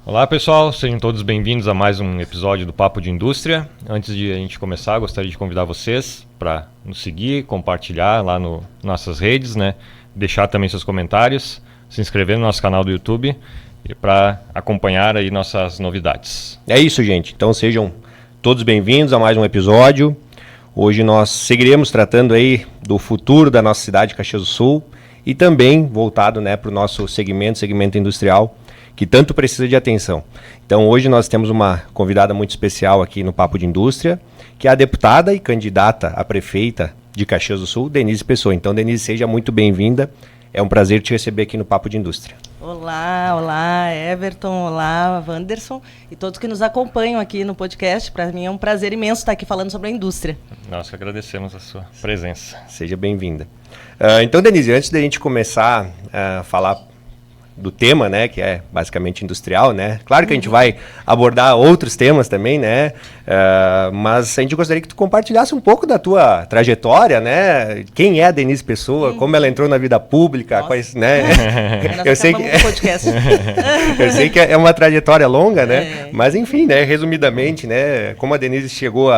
Olá pessoal, sejam todos bem-vindos a mais um episódio do Papo de Indústria. Antes de a gente começar, gostaria de convidar vocês para nos seguir, compartilhar lá nas nossas redes, né? Deixar também seus comentários, se inscrever no nosso canal do YouTube e para acompanhar aí nossas novidades. É isso, gente. Então sejam todos bem-vindos a mais um episódio. Hoje nós seguiremos tratando aí do futuro da nossa cidade de Caxias do Sul e também voltado, né, para o nosso segmento industrial, que tanto precisa de atenção. Então hoje nós temos uma convidada muito especial aqui no Papo de Indústria, que é a deputada e candidata a prefeita de Caxias do Sul, Denise Pessoa. Então, Denise, seja muito bem-vinda. É um prazer te receber aqui no Papo de Indústria. Olá, Everton, olá, Wanderson e todos que nos acompanham aqui no podcast. Para mim é um prazer imenso estar aqui falando sobre a indústria. Nós que agradecemos a sua presença. Seja bem-vinda. Então, Denise, antes da gente começar a falar do tema, né, que é basicamente industrial, né? Claro que a gente vai abordar outros temas também, né? Mas a gente gostaria que tu compartilhasse um pouco da tua trajetória, né? Quem é a Denise Pessoa, como ela entrou na vida pública, Nossa. quais, né? Eu sei que podcast. Eu sei que é uma trajetória longa, né? Mas enfim, né, resumidamente, né, como a Denise chegou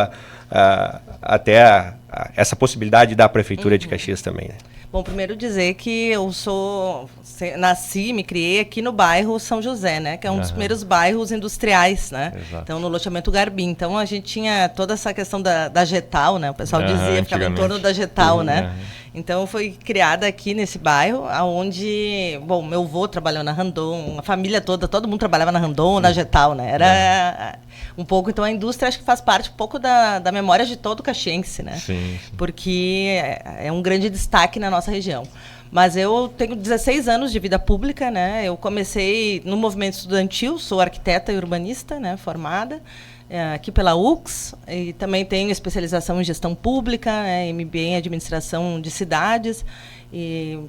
até essa possibilidade da prefeitura de Caxias também, né? Bom, primeiro dizer que eu nasci, me criei aqui no bairro São José, né? Que é um dos primeiros bairros industriais, né? Exato. Então, no loteamento Garbim. Então, a gente tinha toda essa questão da Getal, né? O pessoal dizia, ficava em torno da Getal, né? Então, eu fui criada aqui nesse bairro, onde, bom, meu avô trabalhou na Randon, a família toda, todo mundo trabalhava na Randon, na Getal, né? Era um pouco, então a indústria acho que faz parte um pouco da memória de todo caxiense, né? Sim. Porque é um grande destaque na nossa região. Mas eu tenho 16 anos de vida pública, né? Eu comecei no movimento estudantil, sou arquiteta e urbanista, né? Formada aqui pela UX, e também tenho especialização em gestão pública, né? MBA em administração de cidades, e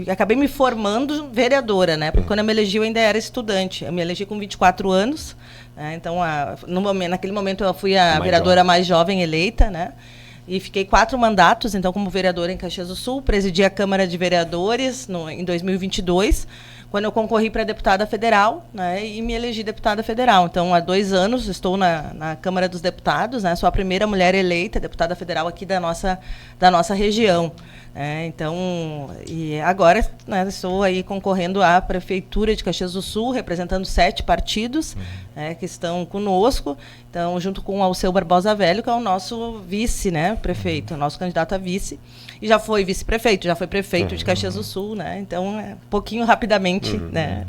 acabei me formando vereadora, né? Porque quando eu me elegi eu ainda era estudante. Eu me elegi com 24 anos, né? Então, naquele momento eu fui a vereadora mais jovem eleita, né? E fiquei 4 mandatos, então, como vereadora em Caxias do Sul, presidi a Câmara de Vereadores em 2022, quando eu concorri para deputada federal, né, e me elegi deputada federal. Então, há 2 anos estou na Câmara dos Deputados, né, sou a primeira mulher eleita deputada federal aqui da nossa região. Então, e agora, né, estou aí concorrendo à Prefeitura de Caxias do Sul, representando 7 partidos que estão conosco, então, junto com o Alceu Barbosa Velho, que é o nosso vice, né, prefeito, nosso candidato a vice, e já foi vice-prefeito, já foi prefeito de Caxias do Sul, né, então, um pouquinho rapidamente, né.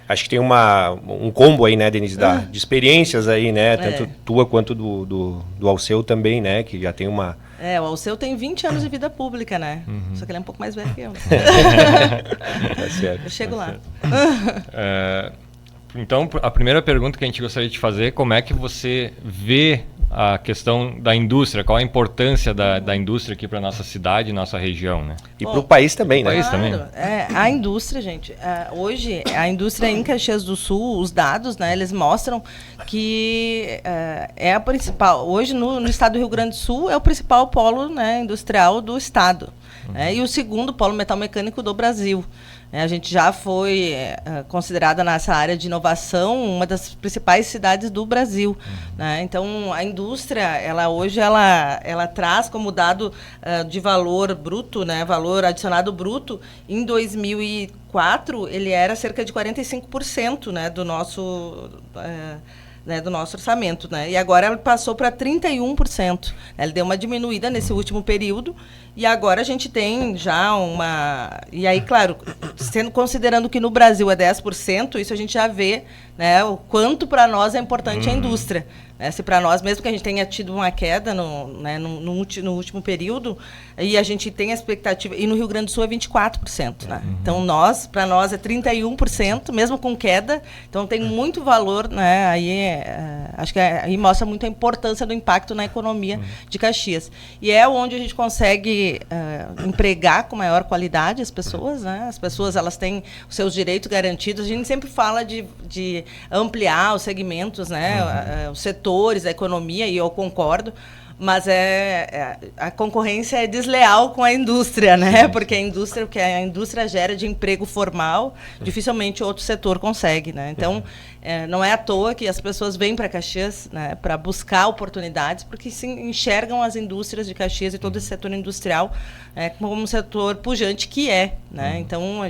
Acho que tem um combo aí, né, Denise, de experiências aí, né, tanto tua quanto do Alceu também, né, que já tem uma... O Alceu tem 20 anos de vida pública, né? Só que ele é um pouco mais velho que eu. Tá certo. Eu chego lá. Então, a primeira pergunta que a gente gostaria de fazer é como é que você vê a questão da indústria, qual a importância da indústria aqui para a nossa cidade e nossa região, né? E para o país também, né? País também. A indústria, gente, hoje a indústria em Caxias do Sul, os dados, né, eles mostram que é a principal, hoje no estado do Rio Grande do Sul é o principal polo, né, industrial do estado, e o segundo polo metalmecânico do Brasil. A gente já foi considerada nessa área de inovação uma das principais cidades do Brasil, né? Então, a indústria, hoje ela traz como dado de valor bruto, né, valor adicionado bruto, em 2004 ele era cerca de 45%, né, do nosso orçamento, né? E agora ela passou para 31%. Ela deu uma diminuída nesse último período, e agora a gente tem já uma... E aí, claro, considerando que no Brasil é 10%, isso a gente já vê, né, o quanto para nós é importante a indústria. Se para nós, mesmo que a gente tenha tido uma queda no último período, e a gente tem a expectativa, e no Rio Grande do Sul é 24%, né? Então, para nós é 31%, mesmo com queda, então tem muito valor, né? Aí, acho que aí mostra muito a importância do impacto na economia de Caxias. E é onde a gente consegue empregar com maior qualidade as pessoas, né? As pessoas, elas têm os seus direitos garantidos. A gente sempre fala de ampliar os segmentos, né? Os setores da economia, e eu concordo, Mas a concorrência é desleal com a indústria, né? Sim. Porque o que a indústria gera de emprego formal, dificilmente outro setor consegue, né? Então, não é à toa que as pessoas vêm para Caxias, né, para buscar oportunidades, porque se enxergam as indústrias de Caxias e todo esse setor industrial como um setor pujante que né? Então,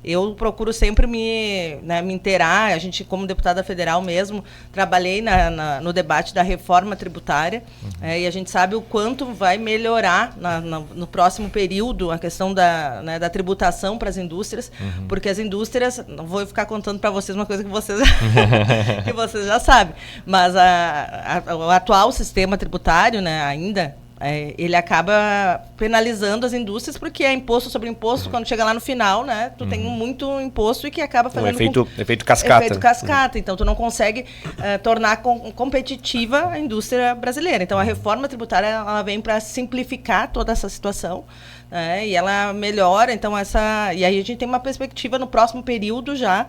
eu procuro sempre me inteirar. A gente, como deputada federal mesmo, trabalhei no debate da reforma tributária, e a gente sabe o quanto vai melhorar no próximo período a questão da tributação para as indústrias, porque as indústrias, não vou ficar contando para vocês uma coisa que vocês já sabem, mas o atual sistema tributário, né, ainda, ele acaba penalizando as indústrias, porque é imposto sobre imposto. Quando chega lá no final, né, tu tem muito imposto e que acaba fazendo efeito cascata. Efeito cascata. Então, tu não consegue tornar competitiva a indústria brasileira. Então, a reforma tributária ela vem para simplificar toda essa situação, e ela melhora. Então, e aí a gente tem uma perspectiva no próximo período já,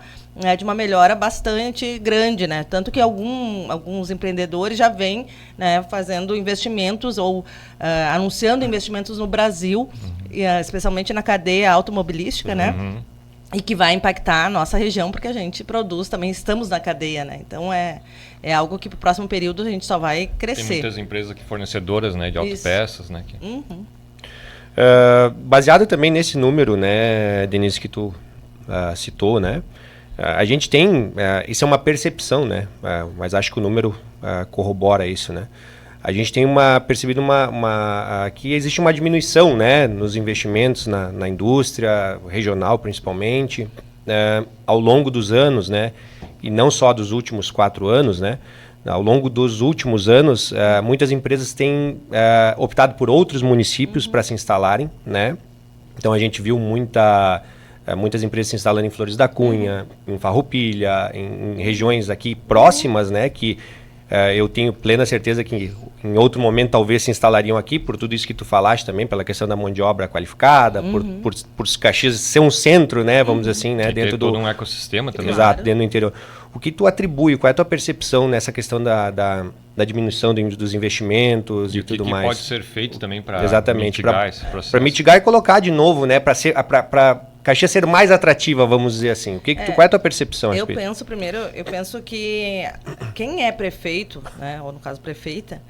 de uma melhora bastante grande, né? Tanto que alguns empreendedores já vêm, né, fazendo investimentos ou anunciando investimentos no Brasil, especialmente na cadeia automobilística, né? E que vai impactar a nossa região, porque a gente produz também, estamos na cadeia, né? Então, é algo que para o próximo período a gente só vai crescer. Tem muitas empresas aqui fornecedoras, né, de autopeças, né? Baseado também nesse número, né, Denise, que tu citou, né? A gente tem, isso é uma percepção, né? Mas acho que o número corrobora isso, né? A gente tem percebido que existe uma diminuição, né, nos investimentos na indústria regional, principalmente, ao longo dos anos, né? E não só dos últimos 4 anos, né? Ao longo dos últimos anos, muitas empresas têm optado por outros municípios para se instalarem, né? Então a gente viu muitas empresas se instalando em Flores da Cunha, em Farroupilha, em regiões aqui próximas, né? Que eu tenho plena certeza que em outro momento talvez se instalariam aqui, por tudo isso que tu falaste também, pela questão da mão de obra qualificada, por Caxias ser um centro, né? Vamos dizer assim, né? Dentro todo um ecossistema também. Exato, dentro do interior. O que tu atribui, qual é a tua percepção nessa questão da diminuição dos investimentos e tudo mais? O que pode ser feito também para mitigar esse processo? Para mitigar e colocar de novo, né? Para Caxias ser mais atrativa, vamos dizer assim. Qual é a tua percepção a respeito? Eu penso que quem é prefeito, né, ou no caso prefeita,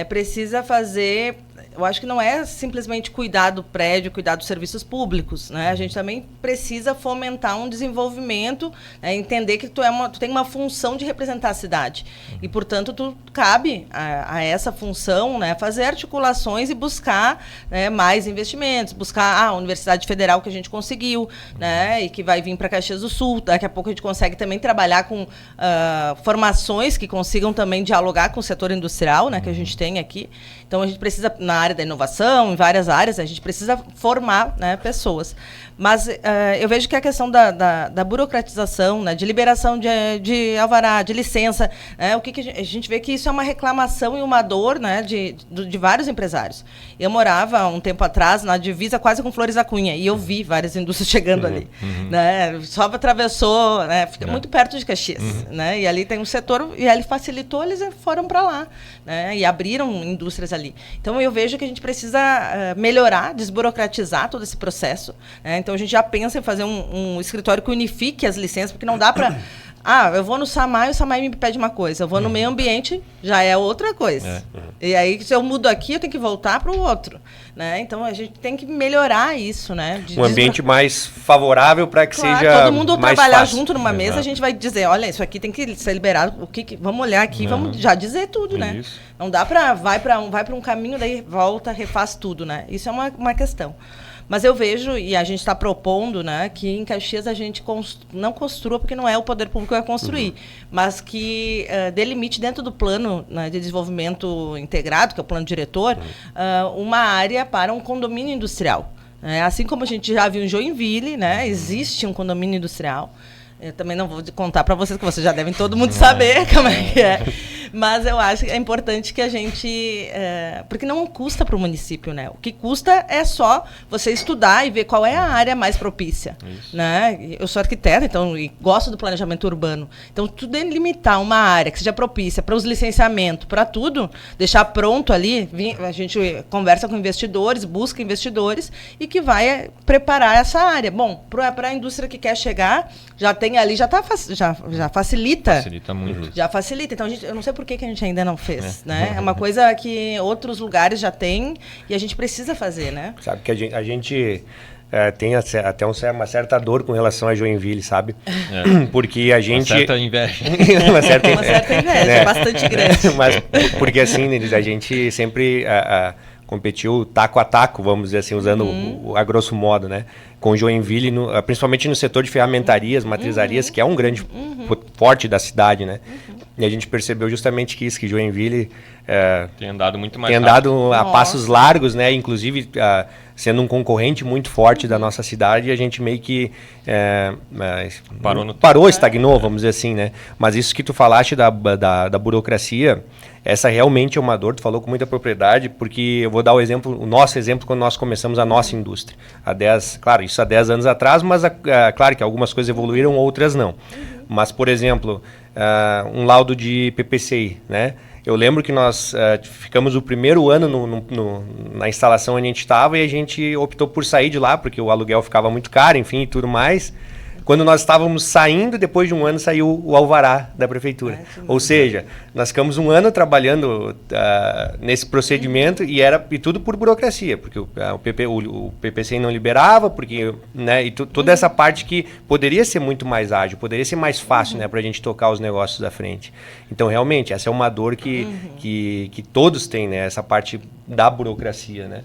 precisa fazer. Eu acho que não é simplesmente cuidar do prédio, cuidar dos serviços públicos, né? A gente também precisa fomentar um desenvolvimento, entender que tu tem uma função de representar a cidade. E, portanto, tu cabe a essa função, né, fazer articulações e buscar, né, mais investimentos, buscar a Universidade Federal que a gente conseguiu, né, e que vai vir para Caxias do Sul. Daqui a pouco a gente consegue também trabalhar com formações que consigam também dialogar com o setor industrial, né, que a gente tem aqui. Então, a gente precisa, na área da inovação, em várias áreas, a gente precisa formar, né, pessoas. Mas eu vejo que a questão da burocratização, né, de liberação de alvará, de licença, o que a gente vê que isso é uma reclamação e uma dor, né, de vários empresários. Eu morava, um tempo atrás, na divisa quase com Flores da Cunha, e eu vi várias indústrias chegando ali. Né, só atravessou, né, fica muito perto de Caxias. Né, e ali tem um setor, e ali facilitou, eles foram para lá, né, e abriram indústrias ali. Então, eu vejo que a gente precisa melhorar, desburocratizar todo esse processo, né? Então, a gente já pensa em fazer um escritório que unifique as licenças, porque não dá para... eu vou no SAMAI, o SAMAI me pede uma coisa. Eu vou no meio ambiente, já é outra coisa. E aí, se eu mudo aqui, eu tenho que voltar para o outro. Né? Então, a gente tem que melhorar isso. Né? Um ambiente mais favorável para que seja todo mundo mais trabalhar fácil. Junto numa mesa, a gente vai dizer, olha, isso aqui tem que ser liberado. Vamos olhar aqui, vamos já dizer tudo. Né? Isso. Não dá para... Vai para um caminho, daí volta, refaz tudo. Né? Isso é uma questão. Mas eu vejo, e a gente está propondo, né, que em Caxias a gente não construa, porque não é o poder público que vai construir, mas que delimite dentro do plano, né, de desenvolvimento integrado, que é o plano diretor, uma área para um condomínio industrial. Assim como a gente já viu em Joinville, né, existe um condomínio industrial. Eu também não vou contar para vocês, que vocês já devem todo mundo saber como é que é. Mas eu acho que é importante que a gente... porque não custa para o município, né? O que custa é só você estudar e ver qual é a área mais propícia. Né? Eu sou arquiteta, então, e gosto do planejamento urbano. Então, tudo é limitar uma área que seja propícia para os licenciamentos, para tudo, deixar pronto ali. A gente conversa com investidores, busca investidores e que vai preparar essa área. Bom, para a indústria que quer chegar, já tem ali, já facilita. Facilita muito. Já facilita. Então, eu não sei por que a gente ainda não fez, né? É uma coisa que outros lugares já têm e a gente precisa fazer, né? Sabe que a gente tem até uma certa dor com relação a Joinville, sabe? Porque a gente... Uma certa inveja. uma certa inveja, né? Bastante grande. Mas porque assim, a gente sempre... competiu taco a taco, vamos dizer assim, usando a grosso modo, né? Com Joinville, principalmente no setor de ferramentarias, matrizarias, que é um grande forte da cidade, né? E a gente percebeu justamente que Joinville tem andado muito mais tem andado a passos largos, né? Inclusive sendo um concorrente muito forte da nossa cidade, a gente meio que estagnou, vamos dizer assim, né? Mas isso que tu falaste da burocracia, essa realmente é uma dor, tu falou com muita propriedade, porque eu vou dar o nosso exemplo quando nós começamos a nossa indústria. Claro, isso há 10 anos atrás, mas claro que algumas coisas evoluíram, outras não. Mas, por exemplo, um laudo de PPCI, né? Eu lembro que nós ficamos o primeiro ano na instalação onde a gente estava e a gente optou por sair de lá, porque o aluguel ficava muito caro, enfim, e tudo mais. Quando nós estávamos saindo, depois de um ano, saiu o alvará da prefeitura. Ou seja, nós ficamos um ano trabalhando nesse procedimento e tudo por burocracia, porque o PPCI não liberava, porque, né, e toda essa parte que poderia ser muito mais ágil, poderia ser mais fácil, né, para a gente tocar os negócios à frente. Então, realmente, essa é uma dor que todos têm, né, essa parte da burocracia, né?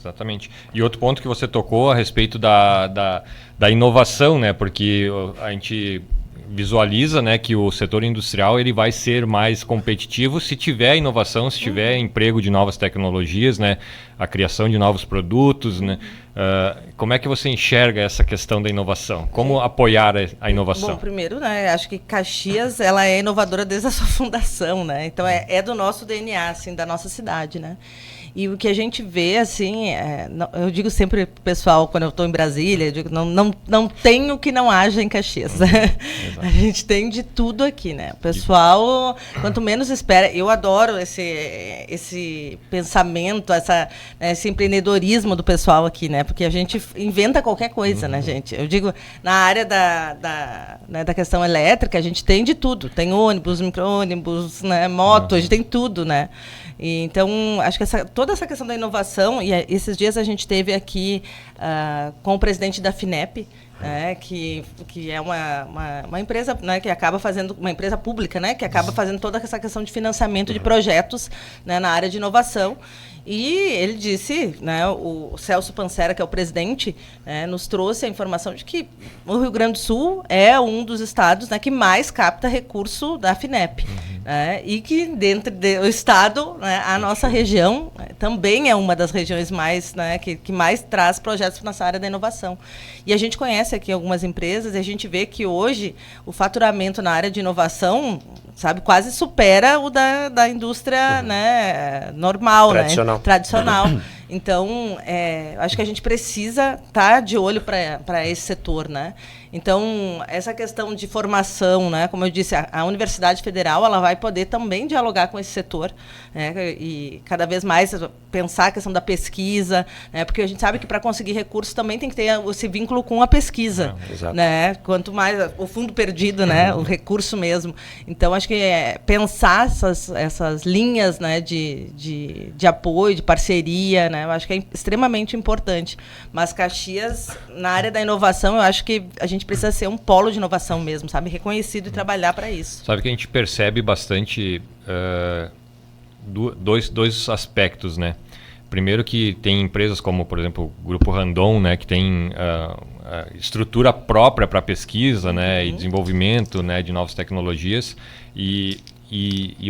Exatamente. E outro ponto que você tocou a respeito da inovação, né? Porque a gente visualiza, né, que o setor industrial ele vai ser mais competitivo se tiver inovação, se tiver emprego de novas tecnologias, né? A criação de novos produtos, né? Como é que você enxerga essa questão da inovação? Como apoiar a inovação? Bom, primeiro, né, acho que Caxias ela é inovadora desde a sua fundação, né? Então é do nosso DNA, assim, da nossa cidade, né? E o que a gente vê, assim, eu digo sempre pro pessoal, quando eu estou em Brasília, eu digo, não tem o que não haja em Caxias. A gente tem de tudo aqui, né? O pessoal, quanto menos espera, eu adoro esse pensamento, esse empreendedorismo do pessoal aqui, né? Porque a gente inventa qualquer coisa, né, gente? Eu digo, na área da questão elétrica, a gente tem de tudo. Tem ônibus, micro-ônibus, né, moto, a gente tem tudo, né? E, então, acho que toda essa questão da inovação, e esses dias a gente teve aqui com o presidente da FINEP, que é uma empresa, né, que acaba fazendo, uma empresa pública, né, que acaba fazendo toda essa questão de financiamento de projetos, né, na área de inovação. E ele disse, né, o Celso Pancera, que é o presidente, nos trouxe a informação de que o Rio Grande do Sul é um dos estados, né, que mais capta recurso da FINEP. E que dentro do estado, né, a nossa região também é uma das regiões mais, né, que mais traz projetos nessa área da inovação. E a gente conhece aqui algumas empresas e a gente vê que hoje o faturamento na área de inovação, sabe, quase supera o da indústria, né, normal, tradicional. Então, acho que a gente precisa estar de olho para esse setor, né? Então, essa questão de formação, né, como eu disse, a Universidade Federal ela vai poder também dialogar com esse setor, né, e cada vez mais pensar a questão da pesquisa, né, porque a gente sabe que para conseguir recursos também tem que ter esse vínculo com a pesquisa, né? Quanto mais o fundo perdido, né, o recurso mesmo. Então, acho que pensar essas linhas, né, de apoio, de parceria, né, eu acho que é extremamente importante. Mas Caxias, na área da inovação, eu acho que a gente precisa ser um polo de inovação mesmo, sabe? Reconhecido e trabalhar para isso. Sabe que a gente percebe bastante dois aspectos, né? Primeiro que tem empresas como, por exemplo, o Grupo Randon, né, que tem estrutura própria para pesquisa, né, e desenvolvimento, né, de novas tecnologias. E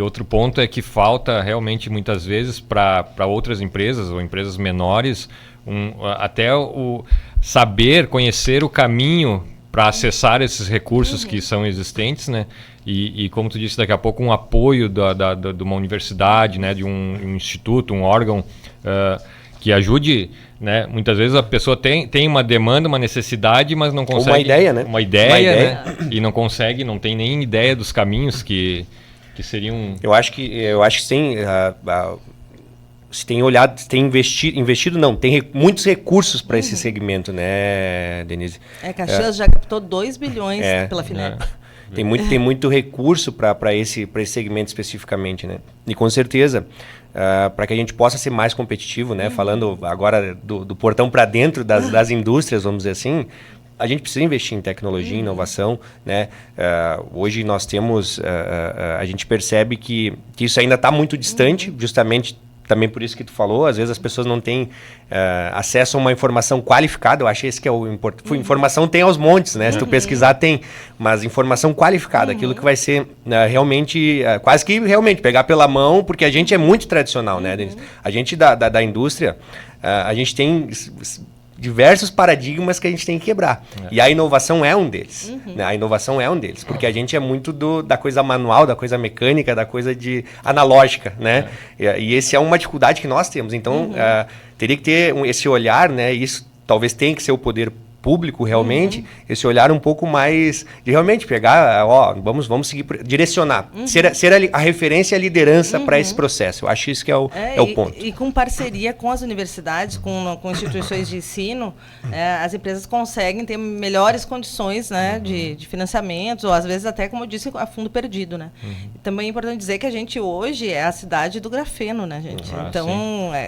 outro ponto é que falta realmente muitas vezes para outras empresas ou empresas menores até o saber, conhecer o caminho para acessar esses recursos que são existentes, né? E como tu disse, daqui a pouco um apoio de uma universidade, né, de um instituto, um órgão que ajude, né? Muitas vezes a pessoa tem uma demanda, uma necessidade, mas não consegue... Uma ideia, né? Uma ideia, né? E não consegue, não tem nem ideia dos caminhos que seriam... Eu acho que sim, se tem olhado, se tem investido não, tem muitos recursos para esse segmento, né, Denise? Caxias já captou 2 bilhões pela FINEP. Tem muito recurso para esse segmento especificamente, né? E com certeza, para que a gente possa ser mais competitivo, né? Falando agora do portão para dentro das indústrias, vamos dizer assim, a gente precisa investir em tecnologia, inovação, né? Hoje nós temos, a gente percebe que isso ainda está muito distante, justamente também por isso que tu falou, às vezes as pessoas não têm acesso a uma informação qualificada. Eu acho esse que é o importante. Informação tem aos montes, né? Se tu pesquisar, tem. Mas informação qualificada, aquilo que vai ser realmente, quase que realmente pegar pela mão, porque a gente é muito tradicional, né, Denise? A gente da indústria, a gente tem diversos paradigmas que a gente tem que quebrar. E a inovação é um deles. Né? A inovação é um deles, porque a gente é muito da coisa manual, da coisa mecânica, da coisa analógica, né? E esse é uma dificuldade que nós temos. Então, teria que ter esse olhar, né? Isso talvez tenha que ser o poder público realmente, esse olhar um pouco mais de realmente pegar, vamos seguir, direcionar, ser a referência e a liderança para esse processo. Eu acho isso que é o ponto. E com parceria com as universidades, com instituições de ensino, as empresas conseguem ter melhores condições, né, de financiamento, ou às vezes até, como eu disse, a fundo perdido, né? E também é importante dizer que a gente hoje é a cidade do grafeno, né, gente? Então,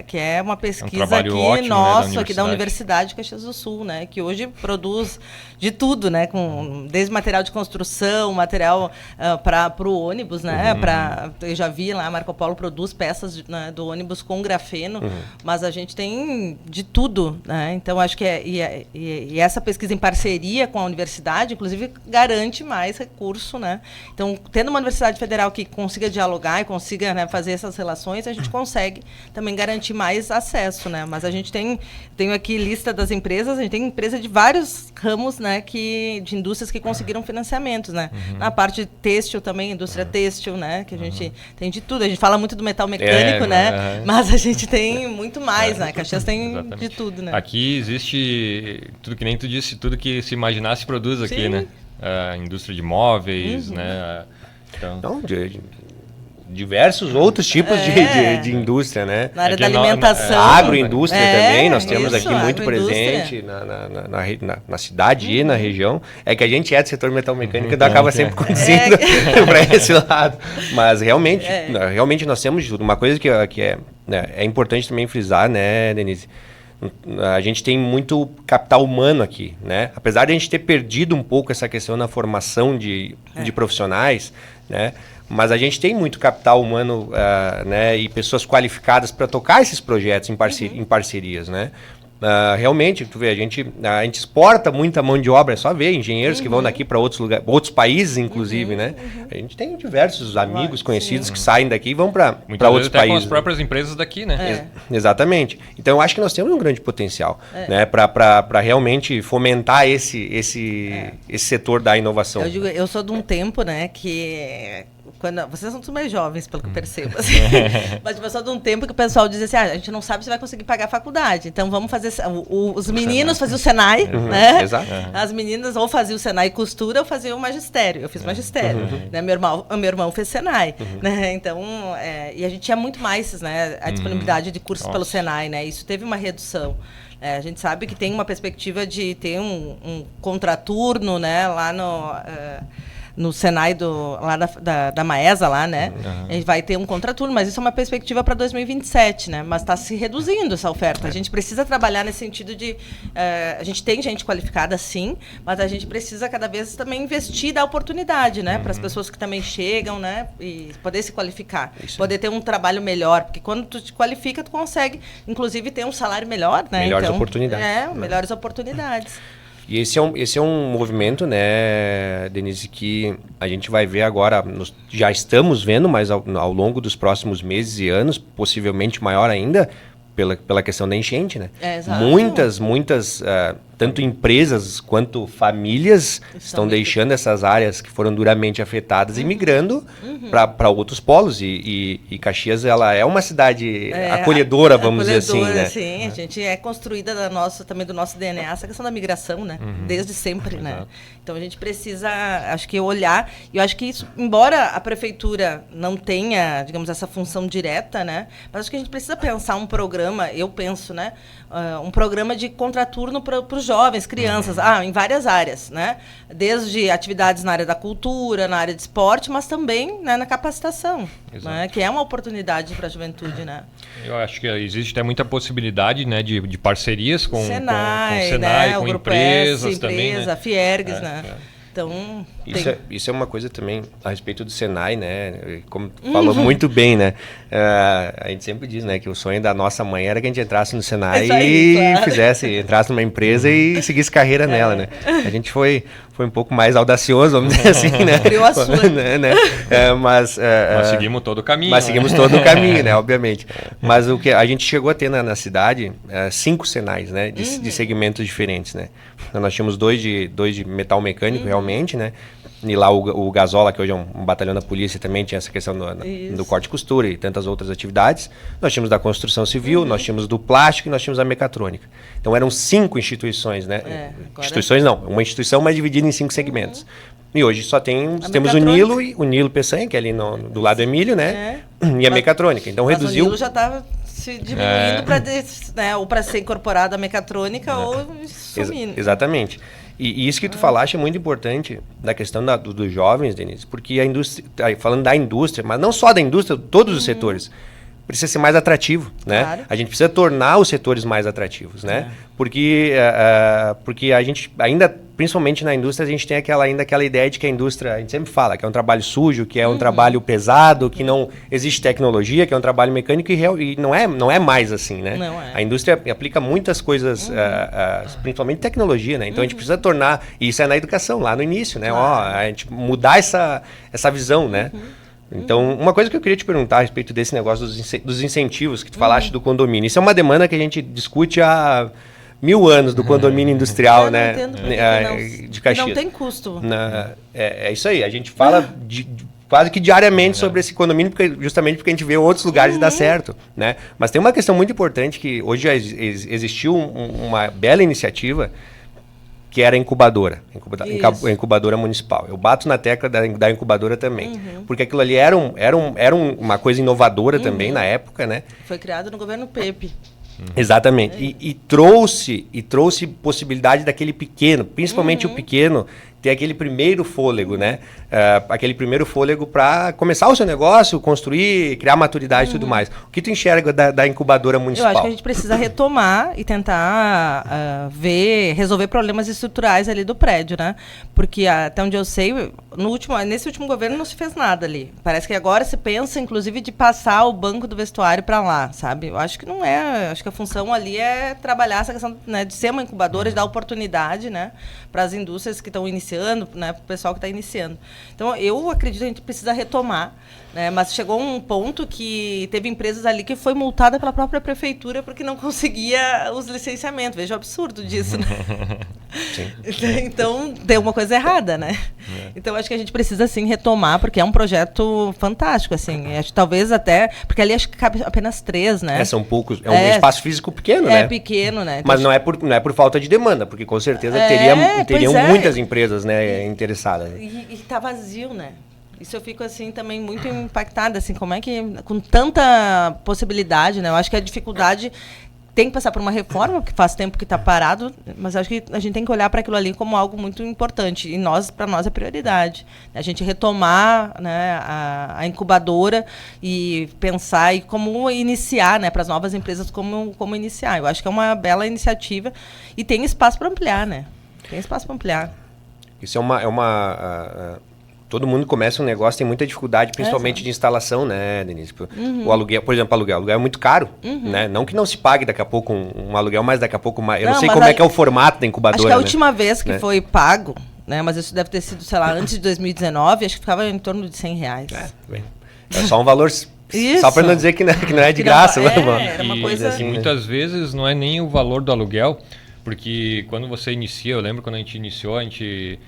que é uma pesquisa aqui ótimo, nossa, né, aqui da Universidade de Caxias do Sul, né, que hoje produz de tudo, né? Desde material de construção, material para o ônibus, né? Eu já vi lá, a Marco Polo produz peças do ônibus com grafeno, mas a gente tem de tudo, né? Então, acho que e essa pesquisa em parceria com a universidade, inclusive, garante mais recurso, né? Então, tendo uma universidade federal que consiga dialogar e consiga, né, fazer essas relações, a gente consegue também garantir mais acesso, né? Mas a gente tenho aqui lista das empresas, a gente tem empresa de vários ramos, né, de indústrias que conseguiram financiamentos, né? Na parte têxtil também, indústria têxtil, né, que a gente tem de tudo. A gente fala muito do metal mecânico, né? Mas a gente tem muito mais, né? Caxias tem de tudo, né? Aqui existe tudo que nem tu disse, tudo que se imaginar se produz aqui, sim, né? A indústria de móveis, né? Então, diversos outros tipos de indústria, né? Na área da alimentação. Agroindústria também, nós temos aqui muito presente na cidade e na região. É que a gente é do setor metal mecânico, então acaba sempre conduzindo para esse lado. Mas realmente nós temos uma coisa que é importante também frisar, né, Denise? A gente tem muito capital humano aqui, né? Apesar de a gente ter perdido um pouco essa questão na formação de profissionais, né? Mas a gente tem muito capital humano, né, e pessoas qualificadas para tocar esses projetos em parcerias, né? Realmente, tu vê, a gente exporta muita mão de obra, é só ver engenheiros que vão daqui para outros lugares, outros países, inclusive, né? A gente tem diversos amigos, conhecidos que saem daqui e vão para outros países. Com as próprias empresas daqui, né? Exatamente. Então, eu acho que nós temos um grande potencial, né, para realmente fomentar esse setor da inovação. Eu sou de um tempo, né, que... vocês são os mais jovens, pelo que eu percebo. Assim. Mas eu sou de um tempo que o pessoal dizia assim, a gente não sabe se vai conseguir pagar a faculdade. Então vamos fazer... Os meninos faziam o Senai, né? Exato. As meninas ou faziam o Senai costura ou faziam o magistério. Eu fiz magistério. Né? Meu irmão fez Senai. Né? Então, e a gente tinha muito mais, né, a disponibilidade de cursos pelo Senai. Né? Isso teve uma redução. A gente sabe que tem uma perspectiva de ter um contraturno, né, lá no Senai lá da Maesa, lá, né? A gente vai ter um contraturno, mas isso é uma perspectiva para 2027, né? Mas está se reduzindo essa oferta. A gente precisa trabalhar nesse sentido de... a gente tem gente qualificada, sim, mas a gente precisa cada vez também investir e dar oportunidade, né? Para as pessoas que também chegam, né? E poder se qualificar. Isso. Poder ter um trabalho melhor. Porque quando tu te qualifica, tu consegue, inclusive, ter um salário melhor, né? Melhores oportunidades. Melhores oportunidades. E esse é um movimento, né, Denise, que a gente vai ver agora, já estamos vendo, mas ao longo dos próximos meses e anos, possivelmente maior ainda, pela questão da enchente, né? Exato. Muitas tanto empresas quanto famílias estão deixando essas áreas que foram duramente afetadas e migrando para outros polos. E Caxias, ela é uma cidade acolhedora, vamos dizer assim, né? Sim, a gente é construída também do nosso DNA, essa questão da migração, né? Desde sempre, né? Então a gente precisa, acho que olhar, e eu acho que isso, embora a prefeitura não tenha, digamos, essa função direta, né? Mas acho que a gente precisa pensar um programa, eu penso, né? Um programa de contraturno para os jovens, crianças, em várias áreas, né? Desde atividades na área da cultura, na área de esporte, mas também, né, na capacitação, né? Que é uma oportunidade para a juventude, né? Eu acho que existe até muita possibilidade, né, de parcerias com Senai, com Senai, né? com O Grupo empresas S, também, empresa, né? Fiergues, né? Então, isso é uma coisa também a respeito do Senai, né? Como falou muito bem, né? A gente sempre diz, né, que o sonho da nossa mãe era que a gente entrasse no Senai entrasse numa empresa e seguisse carreira nela, né? A gente foi um pouco mais audacioso, vamos dizer assim, né? Criou a sua. Mas seguimos todo o caminho. Mas seguimos todo o caminho, né? Obviamente. Mas o que a gente chegou a ter na cidade, 5 Senais, né? De segmentos diferentes, né? Então, nós tínhamos dois de metal mecânico, realmente, né? E lá o Gasola, que hoje é um batalhão da polícia, também tinha essa questão do corte e costura e tantas outras atividades. Nós tínhamos da construção civil, nós tínhamos do plástico e nós tínhamos a mecatrônica. Então eram 5 instituições, né? Instituições não, uma instituição, mas dividida em 5 segmentos. E hoje só temos o Nilo Peçanha, que é ali do lado do Emílio, né? E a mecatrônica. Então reduziu. O Nilo já estava se diminuindo para ser incorporada a mecatrônica ou sumindo. Exatamente. E isso que tu falaste é muito importante da questão dos jovens, Denise, porque a indústria, falando da indústria, mas não só da indústria, todos os setores, precisa ser mais atrativo, né? Claro. A gente precisa tornar os setores mais atrativos, né? Porque a gente ainda, principalmente na indústria, a gente tem aquela ideia de que a indústria, a gente sempre fala que é um trabalho sujo, que é um trabalho pesado, que não existe tecnologia, que é um trabalho mecânico e não é mais assim, né? Não é. A indústria aplica muitas coisas, principalmente tecnologia, né? Então a gente precisa tornar, e isso é na educação, lá no início, né? Claro. A gente mudar essa visão, né? Então, uma coisa que eu queria te perguntar a respeito desse negócio dos incentivos que tu falaste do condomínio. Isso é uma demanda que a gente discute há 1000 anos do condomínio industrial, né? De Caxias. Não tem custo. É isso aí. A gente fala quase que diariamente sobre esse condomínio, justamente porque a gente vê outros lugares dar certo, né? Mas tem uma questão muito importante que hoje já existiu uma bela iniciativa que era a incubadora municipal. Eu bato na tecla da incubadora também, porque aquilo ali era uma coisa inovadora também na época, né? Foi criado no governo Pepe. Exatamente. E trouxe possibilidade daquele pequeno, principalmente o pequeno, ter aquele primeiro fôlego, né? Aquele primeiro fôlego para começar o seu negócio, construir, criar maturidade e tudo mais. O que tu enxerga da incubadora municipal? Eu acho que a gente precisa retomar e tentar resolver problemas estruturais ali do prédio, né? Porque até onde eu sei, nesse último governo não se fez nada ali. Parece que agora se pensa, inclusive, de passar o banco do vestuário para lá, sabe? Eu acho que não é. Acho que a função ali é trabalhar essa questão, né, de ser uma incubadora, de dar oportunidade, né, para as indústrias que estão iniciando, né, para o pessoal que está iniciando. Então, eu acredito que a gente precisa retomar, né, mas chegou um ponto que teve empresas ali que foi multada pela própria prefeitura porque não conseguia os licenciamentos. Veja o absurdo disso, né? Sim. Então, deu uma coisa errada, né? Então, acho que a gente precisa, sim, retomar, porque é um projeto fantástico, assim. Acho, talvez até... Porque ali acho que cabe apenas 3, né? São poucos. É um espaço físico pequeno, né? É pequeno, né? Então, mas não é por falta de demanda, porque com certeza teriam muitas empresas, né, interessadas. E tá vazio, né? Isso eu fico, assim, também muito impactada, assim, como é que... Com tanta possibilidade, né? Eu acho que a dificuldade... Tem que passar por uma reforma, porque faz tempo que está parado, mas acho que a gente tem que olhar para aquilo ali como algo muito importante. E para nós é prioridade. A gente retomar, né, a incubadora e pensar e como iniciar, né, para as novas empresas como iniciar. Eu acho que é uma bela iniciativa e tem espaço para ampliar, né? Tem espaço para ampliar. Isso todo mundo começa um negócio, tem muita dificuldade, principalmente de instalação, né, Denise? O aluguel, por exemplo, aluguel é muito caro, né? Não que não se pague daqui a pouco um aluguel, mas daqui a pouco mais. Eu não sei como é que é o formato da incubadora. Acho que a última vez que foi pago, né? Mas isso deve ter sido, sei lá, antes de 2019, acho que ficava em torno de R$100. É só um valor. Isso. Só para não dizer que não é de graça. Era uma coisa... Assim, muitas vezes não é nem o valor do aluguel, Porque quando você inicia, eu lembro quando a gente iniciou, a gente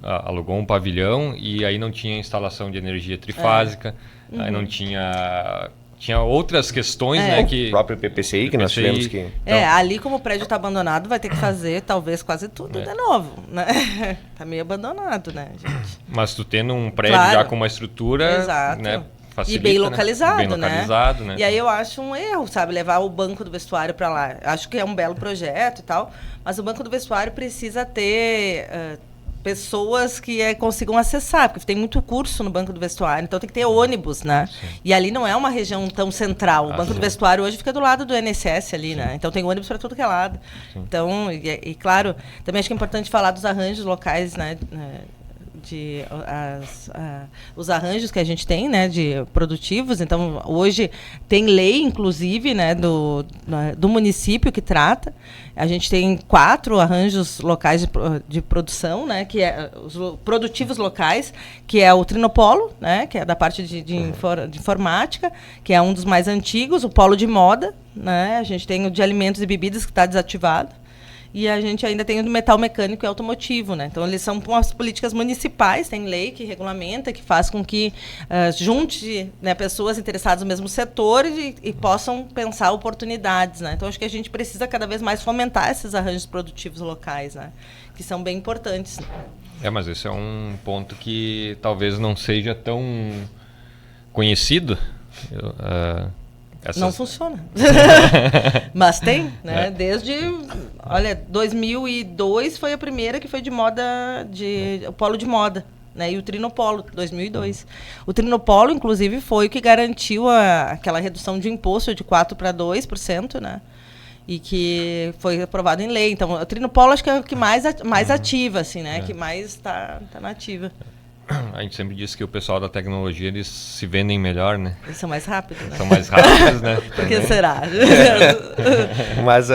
alugou um pavilhão e aí não tinha instalação de energia trifásica, aí não tinha outras questões, né? O próprio PPCI que nós tivemos que... ali como o prédio está abandonado, vai ter que fazer talvez quase tudo de novo, né? Tá meio abandonado, né, gente? Mas tu tendo um prédio já com uma estrutura, exato, né? Facilita, e bem localizado, bem localizado, né? E aí eu acho um erro, sabe, levar o banco do vestuário para lá. Acho que é um belo projeto e tal, mas o banco do vestuário precisa ter pessoas que consigam acessar, porque tem muito curso no banco do vestuário, então tem que ter ônibus, né? Sim. E ali não é uma região tão central. O banco do vestuário hoje fica do lado do INSS ali, né? Então tem ônibus para tudo que é lado. Sim. Então, e claro, também acho que é importante falar dos arranjos locais, né? Os arranjos que a gente tem, né, de produtivos. Então, hoje tem lei, inclusive, né, do município que trata. A gente tem 4 arranjos locais de produção, né, que é os produtivos locais, que é o Trinopolo, né, que é da parte de informática, que é um dos mais antigos, o Polo de Moda, né, a gente tem o de alimentos e bebidas que está desativado. E a gente ainda tem o do metal mecânico e automotivo, né? Então, eles são as políticas municipais, tem lei que regulamenta, que faz com que junte, né, pessoas interessadas no mesmo setor e possam pensar oportunidades, né? Então, acho que a gente precisa cada vez mais fomentar esses arranjos produtivos locais, né? Que são bem importantes. Mas esse é um ponto que talvez não seja tão conhecido. Não funciona. Mas tem, né? Desde, 2002 foi a primeira que foi de moda, o polo de moda, né? E o Trinopolo, 2002. O Trinopolo, inclusive, foi o que garantiu aquela redução de imposto de 4% para 2%, né? E que foi aprovado em lei. Então, o Trinopolo acho que é o que mais ativa, assim, né? Que mais está na ativa. A gente sempre diz que o pessoal da tecnologia, eles se vendem melhor, né? Eles são mais rápidos, né? São mais rápidos, né? Por que será? Mas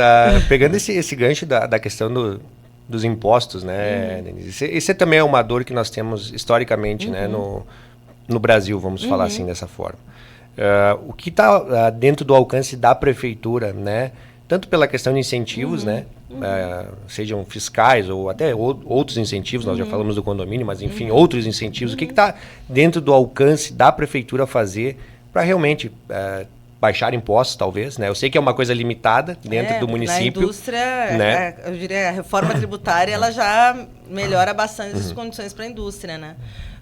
pegando esse gancho da questão dos impostos, né, Denise? Esse também é uma dor que nós temos historicamente, né, no Brasil, vamos falar assim, dessa forma. O que está dentro do alcance da prefeitura, né? Tanto pela questão de incentivos, né? Sejam fiscais ou até outros incentivos, nós já falamos do condomínio, mas enfim, outros incentivos. O que está dentro do alcance da prefeitura fazer para realmente baixar impostos, talvez, né? Eu sei que é uma coisa limitada dentro do município. Na indústria, né? Eu diria, a reforma tributária, ela já melhora bastante as condições para a indústria, né?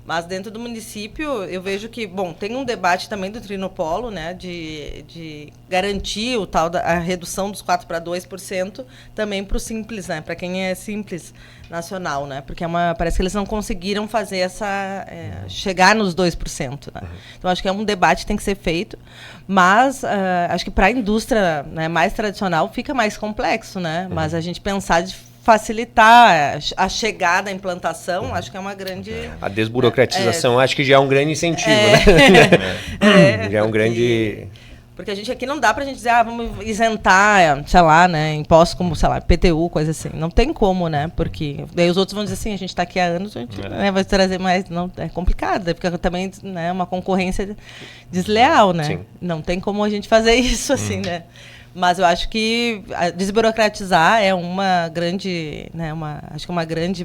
Mas dentro do município, eu vejo que, tem um debate também do Trinopolo, né, de garantir a redução dos 4% para 2% também para o Simples, né, para quem é Simples nacional, né, porque parece que eles não conseguiram fazer chegar nos 2%, né. Então, acho que é um debate que tem que ser feito, mas acho que para a indústria, né, mais tradicional fica mais complexo, né, mas a gente pensar de facilitar a chegada, a implantação, acho que é uma grande... A desburocratização, acho que já é um grande incentivo, né? Já é um grande... Porque a gente aqui não dá pra gente dizer, vamos isentar, sei lá, né, impostos como, sei lá, PTU, coisa assim. Não tem como, né? Porque daí os outros vão dizer assim, a gente está aqui há anos, a gente vai trazer mais... Não, é complicado, porque também é uma concorrência desleal, né? Sim. Não tem como a gente fazer isso, assim, né? Mas eu acho que desburocratizar é uma grande, né, acho que uma grande,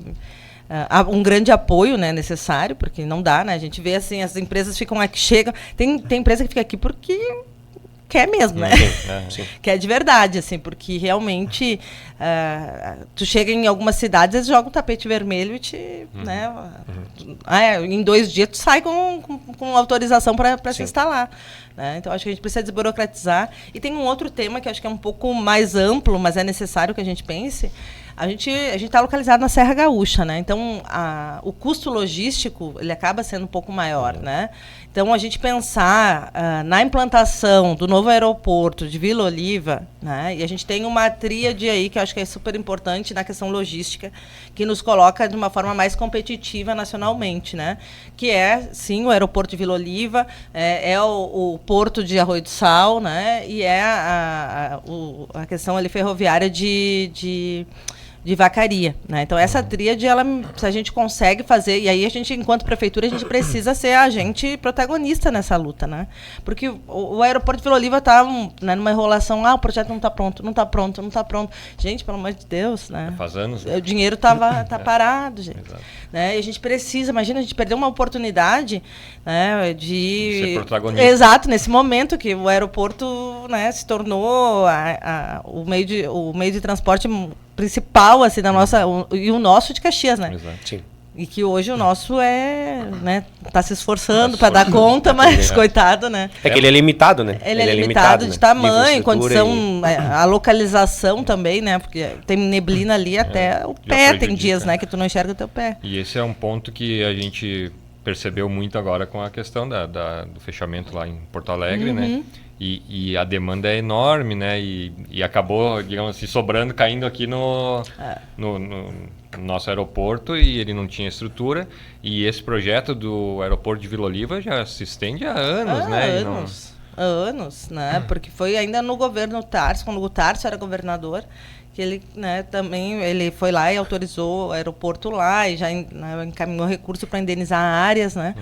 um grande apoio, né, necessário, porque não dá, né? A gente vê assim, as empresas ficam aqui, chegam, tem empresa que fica aqui porque quer mesmo, né? Sim. Quer de verdade, assim, porque realmente tu chega em algumas cidades, eles jogam um tapete vermelho e né? Em 2 dias tu sai com autorização para se instalar. Né? Então, acho que a gente precisa desburocratizar. E tem um outro tema que acho que é um pouco mais amplo, mas é necessário que a gente pense. A gente está localizado na Serra Gaúcha, né? Então, o custo logístico ele acaba sendo um pouco maior, né? Então, a gente pensar na implantação do novo aeroporto de Vila Oliva, né? E a gente tem uma tríade aí que eu acho que é super importante na questão logística, que nos coloca de uma forma mais competitiva nacionalmente, né? Que é, sim, o aeroporto de Vila Oliva, é o porto de Arroio do Sal, né? E é a questão ali ferroviária de de Vacaria, né? Então essa tríade, se a gente consegue fazer, e aí a gente, enquanto prefeitura, a gente precisa ser agente protagonista nessa luta, né? Porque o aeroporto de Vila Oliva está numa enrolação, o projeto não está pronto, não está pronto, não está pronto. Gente, pelo amor de Deus, né? Faz anos, né? O dinheiro tá parado, gente. Né? E a gente precisa, imagina, a gente perdeu uma oportunidade, né, de ser protagonista. Exato, nesse momento que o aeroporto, né, se tornou o meio de transporte principal, assim, da nossa, e o nosso de Caxias, né? Exato. Sim. E que hoje o nosso tá se esforçando para dar conta, mas coitado, né? É que ele é limitado, né? Ele é limitado de né? tamanho, condição, a localização também, né? Porque tem neblina ali até o pé, tem dias, né, que tu não enxerga o teu pé. E esse é um ponto que a gente percebeu muito agora com a questão do fechamento lá em Porto Alegre, né? E a demanda é enorme, né? E acabou, digamos assim, sobrando, caindo aqui no nosso aeroporto, e ele não tinha estrutura. E esse projeto do aeroporto de Vila Oliva já se estende há anos, né? Anos, né? Porque foi ainda no governo Tarso, quando o Tarso era governador, que ele, né, também ele foi lá e autorizou o aeroporto lá e já encaminhou recurso para indenizar áreas, né?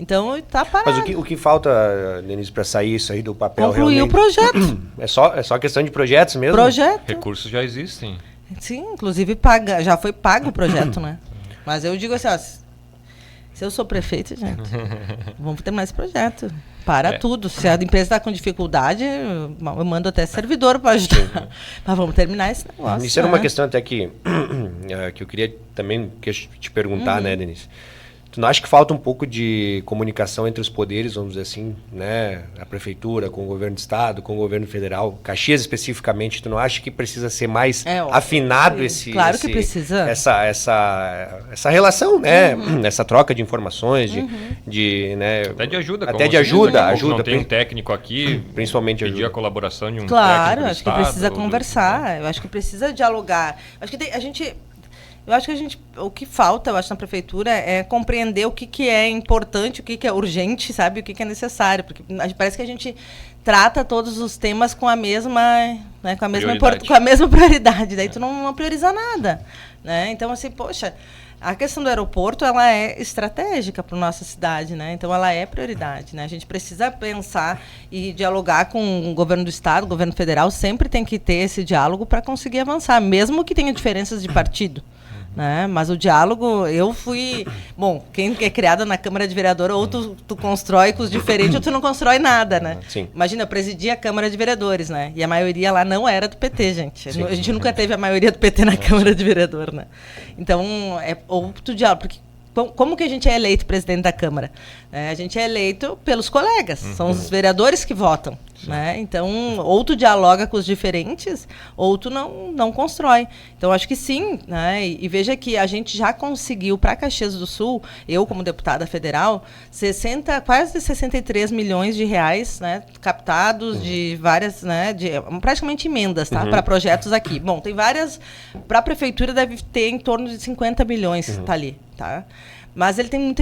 Então está parado. Mas o que falta, Denise, para sair isso aí do papel? Concluir realmente? o projeto. É só questão de projetos mesmo? Projeto. Recursos já existem. Sim, inclusive já foi pago o projeto, né? Mas eu digo assim, ó, se eu sou prefeito, gente, vamos terminar esse projeto. Para tudo. Se a empresa está com dificuldade, eu mando até servidor para ajudar. Mas vamos terminar esse negócio. Isso era uma questão até que eu queria também te perguntar, né, Denise? Tu não acha que falta um pouco de comunicação entre os poderes, vamos dizer assim, né? A prefeitura com o governo do estado, com o governo federal, Caxias especificamente, tu não acha que precisa ser mais afinado Claro que precisa. Essa relação, né? Essa troca de informações, né? Até de ajuda. Até de ajuda. Não tem um técnico aqui, principalmente pedir a colaboração de um técnico Claro, do acho que estado, precisa conversar, eu acho que precisa dialogar. Acho que o que falta, eu acho, na prefeitura é compreender o que é importante, o que é urgente, sabe, o que é necessário, porque parece que a gente trata todos os temas com a mesma, né, com a mesma prioridade, daí tu não prioriza nada, né? Então, assim, poxa, a questão do aeroporto, ela é estratégica para a nossa cidade, né? Então, ela é prioridade, né? A gente precisa pensar e dialogar com o governo do estado, o governo federal, sempre tem que ter esse diálogo para conseguir avançar, mesmo que tenha diferenças de partido. Né? Mas o diálogo, bom, quem é criada na Câmara de Vereador, ou tu constrói com os diferentes, ou tu não constrói nada, né? Sim. Imagina, eu presidi a Câmara de Vereadores, né? E a maioria lá não era do PT, gente. Sim. A gente nunca teve a maioria do PT na Câmara de Vereador, né? Então, ou tu diálogo, porque como que a gente é eleito presidente da Câmara? A gente é eleito pelos colegas, são os vereadores que votam. Né? Então, ou tu dialoga com os diferentes, ou tu não constrói. Então, acho que sim. Né? E veja que a gente já conseguiu, para Caxias do Sul, eu como deputada federal, quase 63 milhões de reais, né, captados de várias, né, praticamente emendas, tá, para projetos aqui. Bom, tem várias. Para a prefeitura deve ter em torno de 50 milhões, tá ali. Tá? Mas ele tem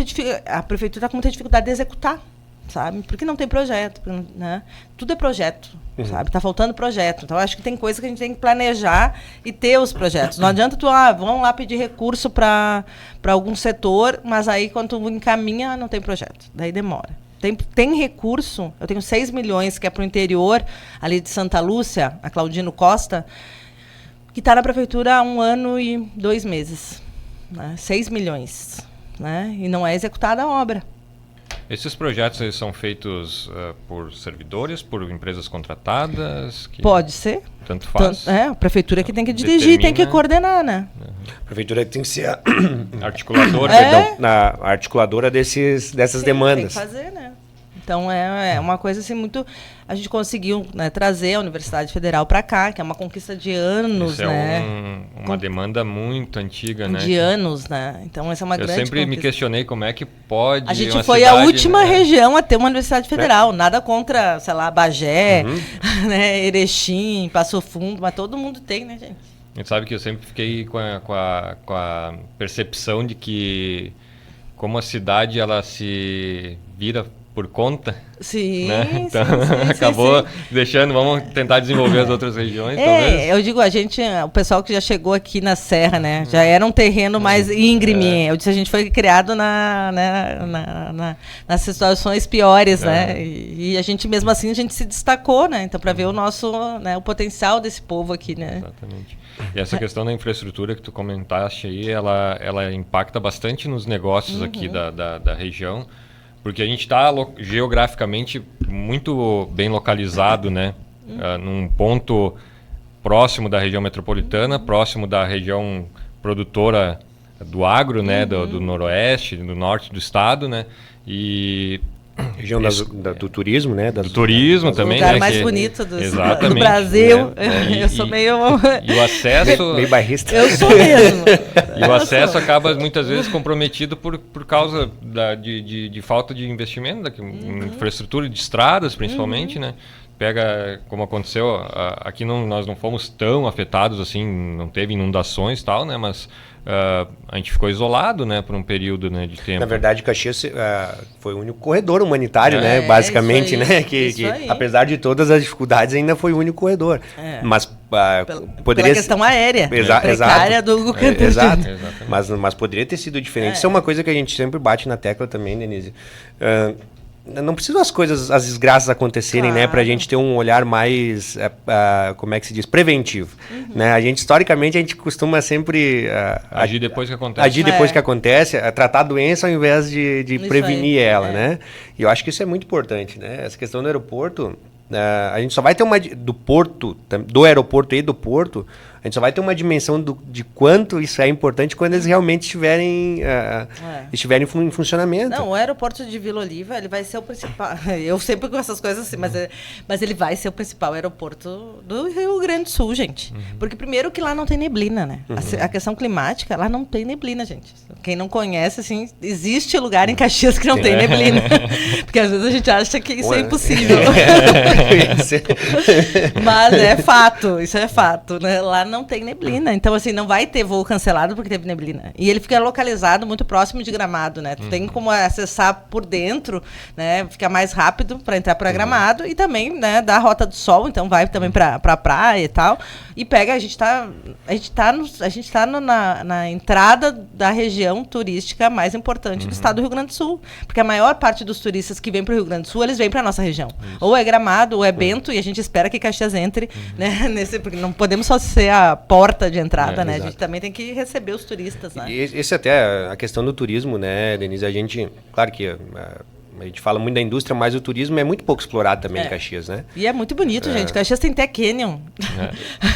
a prefeitura está com muita dificuldade de executar. Sabe? Porque não tem projeto, né? Tudo é projeto, sabe? Tá faltando projeto. Então, acho que tem coisa que a gente tem que planejar e ter os projetos. Não adianta vamos lá pedir recurso para algum setor, mas aí quando tu encaminha, não tem projeto. Daí demora. Tem recurso, eu tenho 6 milhões, que é para o interior, ali de Santa Lúcia, a Claudino Costa, que está na prefeitura há 1 ano e 2 meses. Né? 6 milhões. Né? E não é executada a obra. Esses projetos eles são feitos por servidores, por empresas contratadas? Pode ser. Tanto faz. A prefeitura que tem que dirigir, tem que coordenar, né? A prefeitura tem que ser a articuladora, a articuladora dessas demandas. Tem que fazer, né? Então, é uma coisa assim muito... A gente conseguiu, né, trazer a Universidade Federal para cá, que é uma conquista de anos, isso né? É uma demanda muito antiga, né? De anos, né? Então, essa é uma grande conquista. Eu sempre me questionei como é que pode... A gente foi a última região a ter uma Universidade Federal. Nada contra, sei lá, Bagé, né, Erechim, Passo Fundo, mas todo mundo tem, né, gente? A gente sabe que eu sempre fiquei com a percepção de que como a cidade ela se vira por conta. Sim, Né? Então, sim, acabou sim. deixando, vamos tentar desenvolver as outras regiões, talvez. Eu digo, o pessoal que já chegou aqui na Serra, né? Já era um terreno mais íngreme. Eu disse, a gente foi criado nas situações piores, né? E a gente, mesmo assim, a gente se destacou, né? Então, para ver o nosso, né, o potencial desse povo aqui, né? Exatamente. E essa questão da infraestrutura que tu comentaste aí, ela impacta bastante nos negócios aqui da região, porque a gente está geograficamente muito bem localizado, né? Num ponto próximo da região metropolitana, próximo da região produtora do agro, né? Do noroeste, do norte do estado, né? E região do turismo, né? Do turismo também, o lugar né? mais bonito do Brasil. Brasil. Eu sou meio... E o acesso... meio bairrista. Eu sou mesmo. E o acesso acaba muitas vezes comprometido por causa de falta de investimento, em infraestrutura de estradas, principalmente, né? Pega, como aconteceu, aqui nós não fomos tão afetados assim, não teve inundações e tal, né? Mas a gente ficou isolado, né, por um período, né, de tempo. Na verdade, Caxias foi o único corredor humanitário, né? Basicamente, isso aí, né? Que apesar de todas as dificuldades, ainda foi o único corredor. Mas poderia... Pela questão aérea, precária do Canto. Exato. Mas poderia ter sido diferente. Isso é uma coisa que a gente sempre bate na tecla também, Denise. Não precisam as coisas, as desgraças acontecerem, né, pra gente ter um olhar mais, como é que se diz, preventivo, né? A gente, historicamente, a gente costuma sempre... agir depois que acontece. Agir depois que acontece, tratar a doença ao invés de prevenir ela, né? E eu acho que isso é muito importante, né? Essa questão do aeroporto, a gente só vai ter do aeroporto e do porto, a gente só vai ter uma dimensão de quanto isso é importante quando eles realmente estiverem em funcionamento. Não, o aeroporto de Vila Oliva, ele vai ser o principal. Eu sempre com essas coisas assim, mas ele vai ser o principal aeroporto do Rio Grande do Sul, gente. Porque primeiro que lá não tem neblina, né? A questão climática, lá não tem neblina, gente. Quem não conhece, assim, existe lugar em Caxias que não tem neblina. Porque às vezes a gente acha que isso é impossível. Mas é fato, isso é fato, né? Lá não tem neblina, então assim, não vai ter voo cancelado porque teve neblina. E ele fica localizado muito próximo de Gramado, né? Tu tem como acessar por dentro, né? Fica mais rápido para entrar para Gramado e também, né, da Rota do Sol, então vai também para praia e tal. E pega, a gente tá na entrada da região turística mais importante do estado do Rio Grande do Sul, porque a maior parte dos turistas que vêm para o Rio Grande do Sul, eles vêm para nossa região. Ou é Gramado, ou é Bento, e a gente espera que Caxias entre, né, porque não podemos só ser a porta de entrada, né? Exato. A gente também tem que receber os turistas, né? E esse até, a questão do turismo, né, Denise, claro que a gente fala muito da indústria, mas o turismo é muito pouco explorado também em Caxias, né? E é muito bonito, gente. Caxias tem até canyon.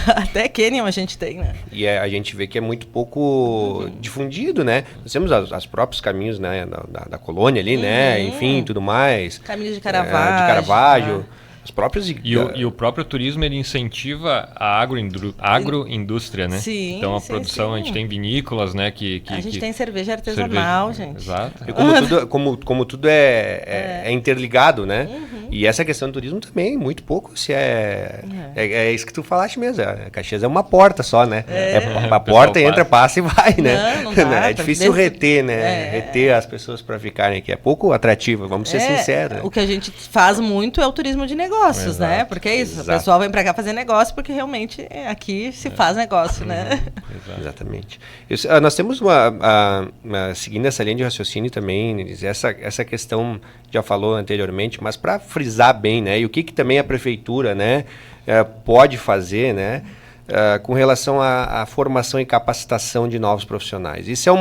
Até canyon a gente tem, né? E a gente vê que é muito pouco difundido, né? Nós temos os próprios caminhos, né, da colônia ali, né? Enfim, tudo mais. Caminho de Caravaggio. Os próprios... E o próprio turismo, ele incentiva a agroindústria, né? Sim, então a produção, a gente tem vinícolas, né? A gente tem cerveja artesanal, gente. Exato. E como tudo é interligado, né? E essa questão do turismo também, muito pouco se é isso que tu falaste mesmo. Caxias é uma porta só, né? A porta entra, passa e vai, né? Não dá, é difícil reter, né? Reter as pessoas para ficarem aqui. É pouco atrativo, vamos ser sinceros. Né? O que a gente faz muito é o turismo de negócios, né? Porque é isso, o pessoal vem para cá fazer negócio porque realmente aqui se faz negócio, né? Exatamente. Nós temos seguindo essa linha de raciocínio também, essa questão, já falou anteriormente, mas para frisar bem, né? E o que também a prefeitura, né, pode fazer, né? Com relação à formação e capacitação de novos profissionais. Isso é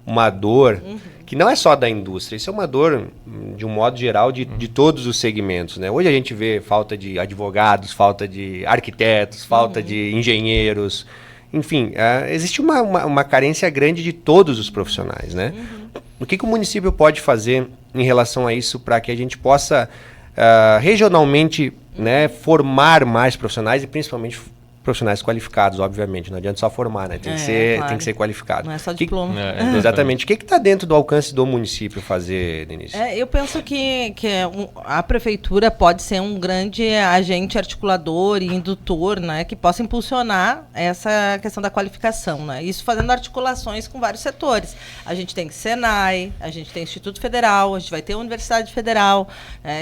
uma dor que não é só da indústria, isso é uma dor, de um modo geral, de todos os segmentos, né? Hoje a gente vê falta de advogados, falta de arquitetos, falta de engenheiros, enfim, existe uma carência grande de todos os profissionais, né? O que o município pode fazer em relação a isso para que a gente possa regionalmente, né, formar mais profissionais e principalmente profissionais qualificados, obviamente. Não adianta só formar, né? Tem que ser qualificado. Não é só diploma. Exatamente. O que está dentro do alcance do município fazer, Denise? Eu penso que a prefeitura pode ser um grande agente articulador e indutor, né, que possa impulsionar essa questão da qualificação, né? Isso fazendo articulações com vários setores. A gente tem Senai, a gente tem Instituto Federal, a gente vai ter a Universidade Federal.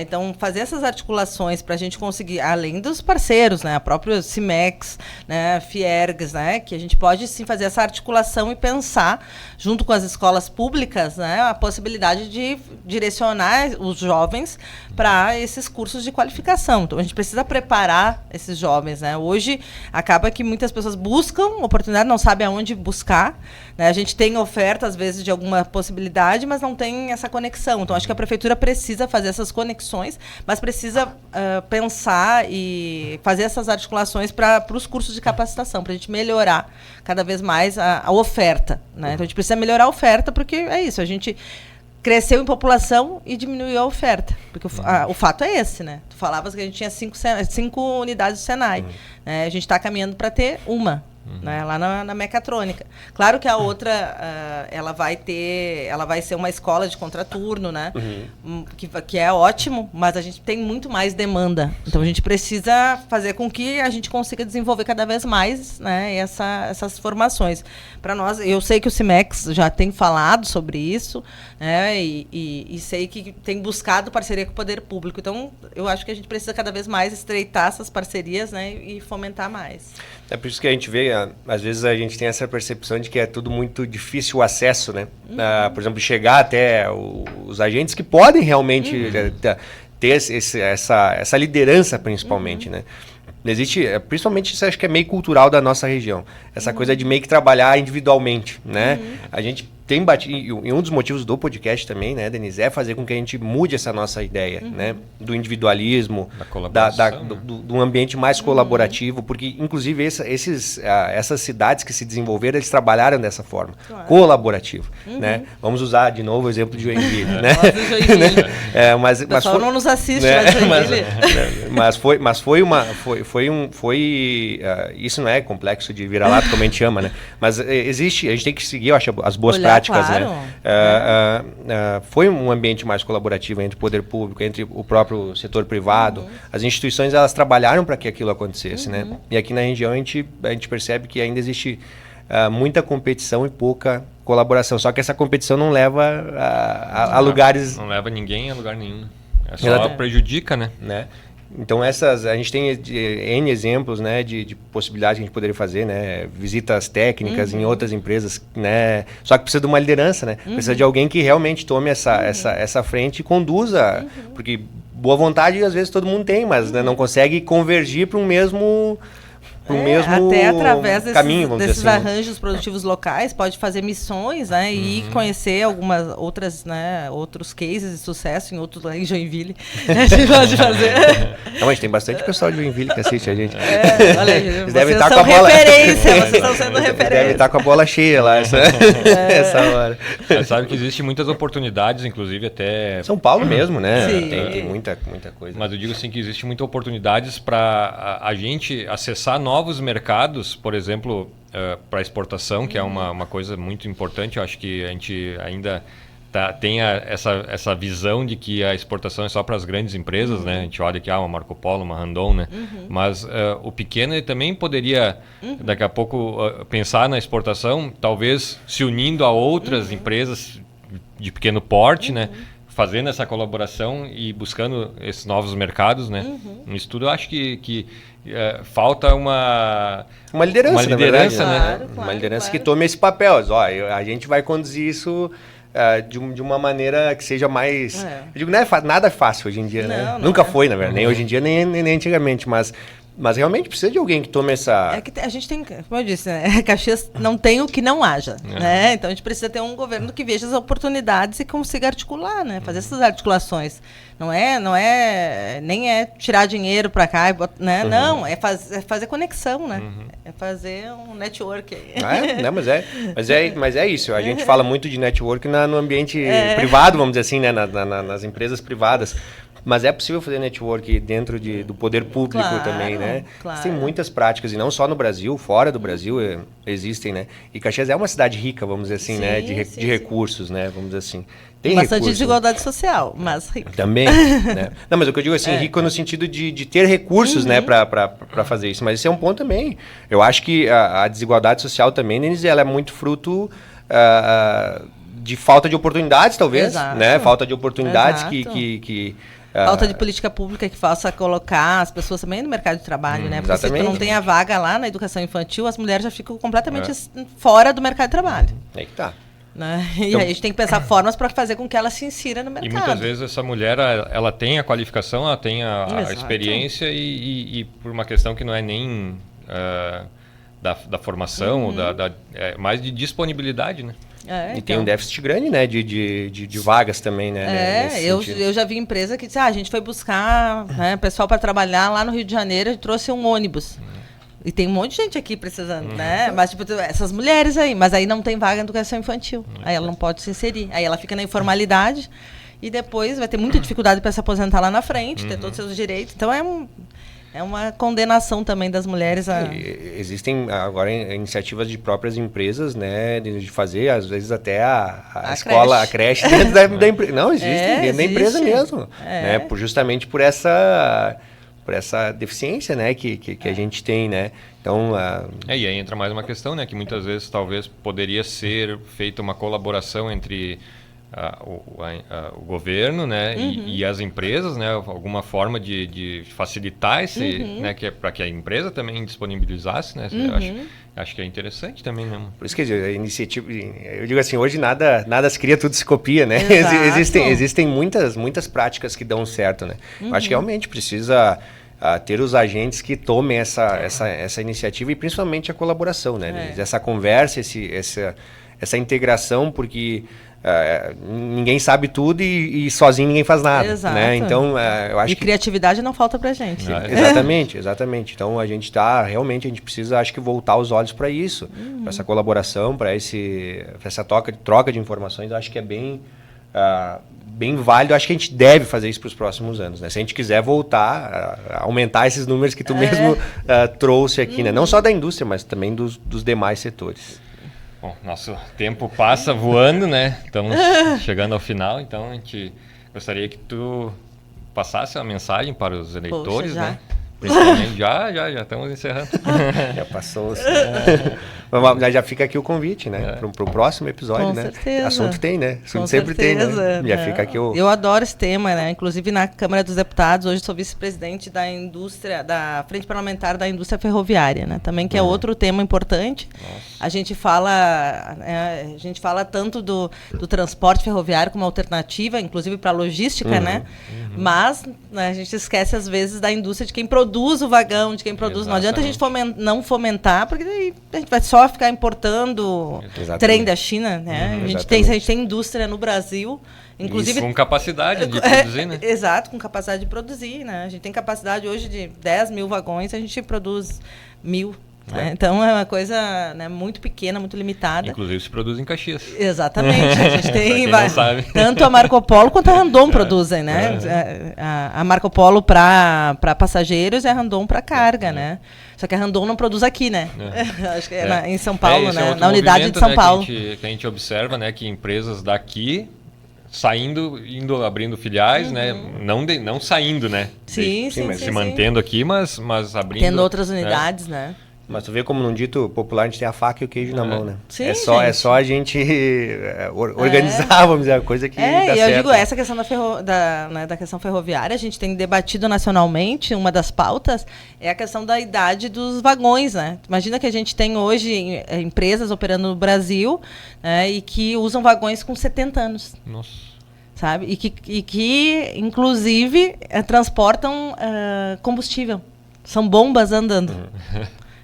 Então, fazer essas articulações para a gente conseguir, além dos parceiros, né, a própria CIMEX, né, Fiergs, né, que a gente pode sim fazer essa articulação e pensar, junto com as escolas públicas, né, a possibilidade de direcionar os jovens para esses cursos de qualificação. Então, a gente precisa preparar esses jovens, né? Hoje, acaba que muitas pessoas buscam oportunidade, não sabem aonde buscar, né? A gente tem oferta, às vezes, de alguma possibilidade, mas não tem essa conexão. Então, acho que a prefeitura precisa fazer essas conexões, mas precisa pensar e fazer essas articulações para os cursos de capacitação, para a gente melhorar cada vez mais a oferta, né? Então, a gente precisa melhorar a oferta, porque é isso, a gente cresceu em população e diminuiu a oferta. Porque o fato é esse, né? Tu falavas que a gente tinha 5 unidades do Senai. Né? A gente está caminhando para ter uma. Né, lá na mecatrônica. Claro que a outra, ela vai ser uma escola de contraturno, né? Que é ótimo, mas a gente tem muito mais demanda. Então a gente precisa fazer com que a gente consiga desenvolver cada vez mais, né, essas formações. Para nós, eu sei que o CIMEX já tem falado sobre isso, né, e sei que tem buscado parceria com o poder público. Então eu acho que a gente precisa cada vez mais estreitar essas parcerias, né, e fomentar mais. É por isso que a gente vê, às vezes a gente tem essa percepção de que é tudo muito difícil o acesso, né? Por exemplo, chegar até os agentes que podem realmente ter essa liderança, principalmente, né? Existe, principalmente isso acho que é meio cultural da nossa região, essa coisa de meio que trabalhar individualmente, né? A gente tem batido, e um dos motivos do podcast também, né, Denise, é fazer com que a gente mude essa nossa ideia, né, do individualismo, do ambiente mais colaborativo, porque inclusive essas cidades que se desenvolveram, eles trabalharam dessa forma, colaborativo, né? Vamos usar de novo o exemplo de Joinville, né? Mas o pessoal não nos assiste, né? mas isso não é complexo de vira-lata, como a gente chama, né? Mas existe, a gente tem que seguir, eu acho, as boas práticas, claro, né? Foi um ambiente mais colaborativo entre o poder público, entre o próprio setor privado. As instituições, elas trabalharam para que aquilo acontecesse, né? E aqui na região a gente percebe que ainda existe muita competição e pouca colaboração. Só que essa competição não leva a lugares... Não leva ninguém a lugar nenhum. Só prejudica, né? Então a gente tem N exemplos, né, de possibilidades que a gente poderia fazer, né, visitas técnicas em outras empresas, né, só que precisa de uma liderança, né, precisa de alguém que realmente tome essa frente e conduza, porque boa vontade às vezes todo mundo tem, mas né, não consegue convergir para um mesmo até através desses assim, arranjos produtivos locais, pode fazer missões, né, e conhecer algumas outras, né, outros cases de sucesso em outros, em Joinville. A gente pode fazer. Não, mas tem bastante pessoal de Joinville que assiste a gente. Olha aí, vocês devem estar com a bola... vocês estão sendo referência. Devem estar com a bola cheia lá essa hora. Você sabe que existem muitas oportunidades, inclusive até... São Paulo mesmo, né? Tem muita coisa. Mas eu digo assim que existe muitas oportunidades para a gente acessar novos mercados, por exemplo, para exportação, que é uma coisa muito importante. Eu acho que a gente ainda tem essa visão de que a exportação é só para as grandes empresas, né? A gente olha aqui, uma Marco Polo, uma Randon, né? Mas o pequeno ele também poderia, daqui a pouco, pensar na exportação, talvez se unindo a outras empresas de pequeno porte, né? Fazendo essa colaboração e buscando esses novos mercados, né? Isso tudo eu acho que falta uma liderança, na verdade, né? Claro, uma liderança que tome esse papel. A gente vai conduzir isso de uma maneira que seja mais... Eu digo, não é nada fácil hoje em dia, né? Nunca foi, na verdade. Nem hoje em dia, nem antigamente, mas realmente precisa de alguém que tome essa... É que a gente tem, como eu disse, né? Caxias não tem o que não haja, né? Então a gente precisa ter um governo que veja as oportunidades e consiga articular, né? Fazer essas articulações. Nem é tirar dinheiro para cá, né? Não, é fazer conexão, né? É fazer um network. Mas é isso. A gente fala muito de network no ambiente privado, vamos dizer assim, né? Nas empresas privadas. Mas é possível fazer network dentro do poder público também, né? Claro. Tem muitas práticas, e não só no Brasil, fora do Brasil existem, né? E Caxias é uma cidade rica, vamos dizer assim, né? De recursos, né? Vamos dizer assim. Tem bastante recurso, desigualdade social, mas rica. também, né? Não, mas o que eu digo assim, rico no sentido de ter recursos, né, para fazer isso. Mas esse é um ponto também. Eu acho que a desigualdade social também, Denise, ela é muito fruto de falta de oportunidades, talvez, né? Falta de oportunidades que falta de política pública que faça colocar as pessoas também no mercado de trabalho, né? Porque exatamente. se tu não tem a vaga lá na educação infantil, as mulheres já ficam completamente fora do mercado de trabalho. Aí que tá. Né? E aí a gente tem que pensar formas para fazer com que ela se insira no mercado. E muitas vezes essa mulher, ela tem a qualificação, ela tem a experiência e por uma questão que não é nem da formação, mais de disponibilidade, né? E tem um déficit grande, né, de vagas também, né? Eu já vi empresa que disse, a gente foi buscar pessoal para trabalhar lá no Rio de Janeiro e trouxe um ônibus. E tem um monte de gente aqui precisando, né? Mas, tipo, essas mulheres aí, mas aí não tem vaga em educação infantil. Aí ela não pode se inserir. Aí ela fica na informalidade e depois vai ter muita dificuldade para se aposentar lá na frente, ter todos os seus direitos. Então é uma condenação também das mulheres a... Existem agora iniciativas de próprias empresas, né, de fazer, às vezes, até a escola, creche. a creche dentro da empresa. Não, existe, dentro da empresa mesmo. Né, justamente por essa deficiência, né, que a gente tem, né? Então, e aí entra mais uma questão, né, que muitas vezes talvez poderia ser feita uma colaboração entre o governo, né, e as empresas, né, alguma forma de facilitar esse, né, para que a empresa também disponibilizasse, né? Acho que é interessante também, né? Por isso que a iniciativa, eu digo assim, hoje nada se cria, tudo se copia, né? Existem muitas práticas que dão certo, né? Eu acho que realmente precisa ter os agentes que tomem essa iniciativa e principalmente a colaboração, né? Essa conversa, essa integração, porque ninguém sabe tudo e sozinho ninguém faz nada. Exato. Né? Então, eu acho que criatividade não falta pra gente. Exatamente. Então, a gente precisa, acho que, voltar os olhos para isso, para essa colaboração, para essa troca de informações. Eu acho que é bem válido. Acho que a gente deve fazer isso para os próximos anos, né? Se a gente quiser voltar a aumentar esses números que tu mesmo trouxe aqui, né? Não só da indústria, mas também dos demais setores. Bom, nosso tempo passa voando, né? Estamos chegando ao final, então a gente gostaria que tu passasse uma mensagem para os eleitores, né? Principalmente, já estamos encerrando. Já passou. Já fica aqui o convite, né? Para o próximo episódio, né? Certeza. Assunto tem, né? Assunto sempre tem, né? Já fica aqui Eu adoro esse tema, né? Inclusive na Câmara dos Deputados, hoje sou vice-presidente da indústria, da Frente Parlamentar da Indústria Ferroviária, né? Também que é outro tema importante. A gente fala tanto do transporte ferroviário como alternativa, inclusive para a logística, né? Mas a gente esquece às vezes da indústria de quem produz o vagão, de quem produz. Não adianta a gente não fomentar, porque daí a gente vai só ficar importando trem da China, né? A gente tem indústria no Brasil, inclusive... Isso com capacidade de produzir, né? Exato, com capacidade de produzir, né? A gente tem capacidade hoje de 10 mil vagões, a gente produz 1.000. Né? Então é uma coisa, né, muito pequena, muito limitada. Inclusive se produz em Caxias. Exatamente. A gente tem tanto a Marco Polo quanto a Randon produzem, né? A Marco Polo para passageiros e a Randon para carga, né? Só que a Randon não produz aqui, né? Acho que em São Paulo, né? Na unidade de São Paulo. Que a gente observa, né, que empresas daqui abrindo filiais, né? Não saindo, né? Sim, se mantendo aqui, mas abrindo. Tendo outras unidades, né? Mas tu vê como num dito popular a gente tem a faca e o queijo na mão, né? Sim, é só a gente organizar, vamos dizer, a coisa que dá certo. Eu digo, essa questão da questão ferroviária, a gente tem debatido nacionalmente, uma das pautas é a questão da idade dos vagões, né? Imagina que a gente tem hoje empresas operando no Brasil, né, e que usam vagões com 70 anos. Nossa. Sabe? E que inclusive, transportam combustível. São bombas andando.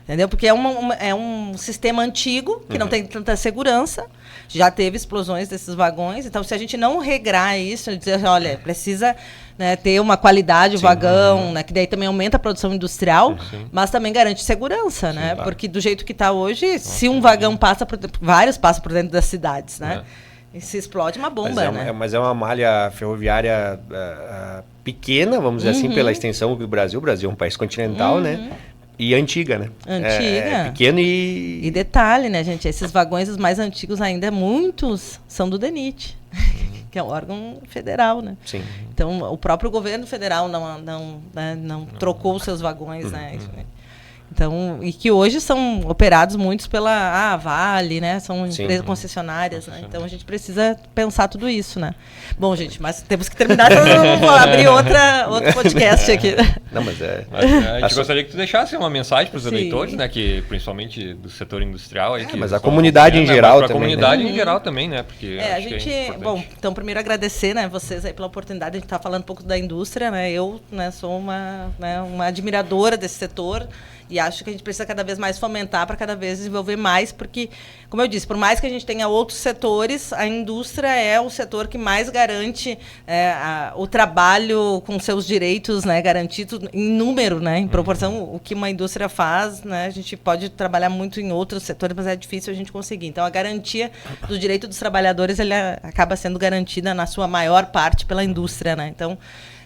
Entendeu? Porque é um sistema antigo, que não tem tanta segurança, já teve explosões desses vagões, então se a gente não regrar isso, dizer, olha, precisa, né, ter uma qualidade, o vagão, né, que daí também aumenta a produção industrial, mas também garante segurança, né? Claro. Porque do jeito que está hoje, se um vagão vários passam por dentro das cidades, né? E se explode uma bomba, né? Mas é uma malha ferroviária pequena, vamos dizer assim, pela extensão do Brasil. O Brasil é um país continental, né? E antiga, né? Antiga. É pequeno e... E detalhe, né, gente? Esses vagões, os mais antigos ainda, muitos são do DENIT, que é um órgão federal, né? Sim. Então, o próprio governo federal não trocou os seus vagões, né? Então, e que hoje são operados muitos pela Vale, né? São empresas concessionárias, né? Então a gente precisa pensar tudo isso, né? Bom, gente, mas temos que terminar, senão eu não vou abrir outro podcast aqui. Não, mas a gente gostaria que tu deixasse uma mensagem para os eleitores, né? Que, principalmente do setor industrial. Aí, mas a comunidade em geral também. A comunidade em geral também, né? Porque a gente... Bom, então primeiro agradecer, né, vocês aí pela oportunidade de a gente estar falando um pouco da indústria, né? Eu, né, sou uma admiradora desse setor. E acho que a gente precisa cada vez mais fomentar para cada vez desenvolver mais, porque, como eu disse, por mais que a gente tenha outros setores, a indústria é o setor que mais garante o trabalho com seus direitos, né, garantidos em número, né, em proporção o que uma indústria faz, né, a gente pode trabalhar muito em outros setores, mas é difícil a gente conseguir. Então, a garantia do direito dos trabalhadores ele acaba sendo garantida na sua maior parte pela indústria, né? Então,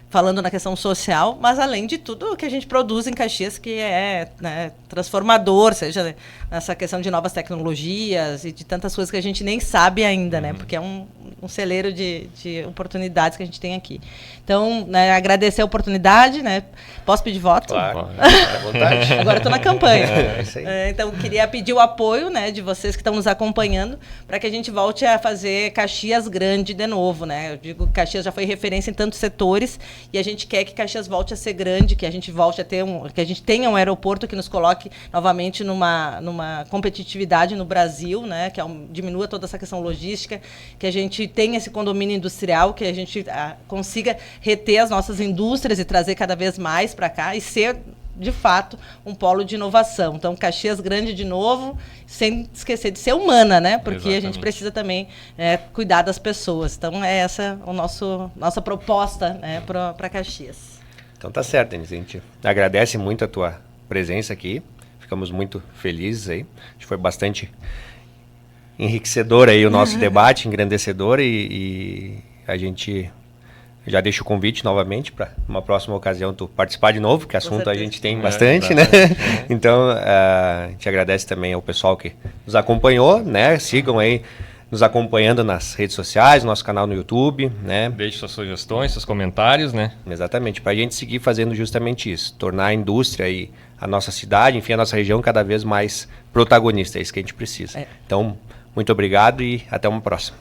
falando na questão social, mas além de tudo o que a gente produz em Caxias, que é, né, transformador, seja nessa questão de novas tecnologias e de tantas coisas que a gente nem sabe ainda, né? Porque é um celeiro de oportunidades que a gente tem aqui. Então, né, agradecer a oportunidade, né? Posso pedir voto? Claro, à vontade. Agora estou na campanha. É isso aí. Então, queria pedir o apoio, né, de vocês que estão nos acompanhando, para que a gente volte a fazer Caxias grande de novo, né? Eu digo que Caxias já foi referência em tantos setores, e a gente quer que Caxias volte a ser grande, que a gente volte a ter que a gente tenha um aeroporto que nos coloque novamente numa competitividade no Brasil, né, que diminua toda essa questão logística, que a gente tenha esse condomínio industrial, que a gente consiga reter as nossas indústrias e trazer cada vez mais para cá e ser, de fato, um polo de inovação. Então, Caxias grande de novo, sem esquecer de ser humana, né? Porque Exatamente. A gente precisa também cuidar das pessoas. Então, é essa nossa proposta, né, para Caxias. Então tá certo, Denise. A gente agradece muito a tua presença aqui. Ficamos muito felizes aí. Acho que foi bastante enriquecedor aí o nosso debate, engrandecedor, e a gente já deixa o convite novamente para uma próxima ocasião tu participar de novo, que assunto a gente tem bastante, né? Então, a gente agradece também ao pessoal que nos acompanhou, né? Sigam aí nos acompanhando nas redes sociais, no nosso canal no YouTube, né? Deixe suas sugestões, seus comentários, né? Exatamente, para a gente seguir fazendo justamente isso, tornar a indústria e a nossa cidade, enfim, a nossa região cada vez mais protagonista, é isso que a gente precisa. Então, muito obrigado e até uma próxima.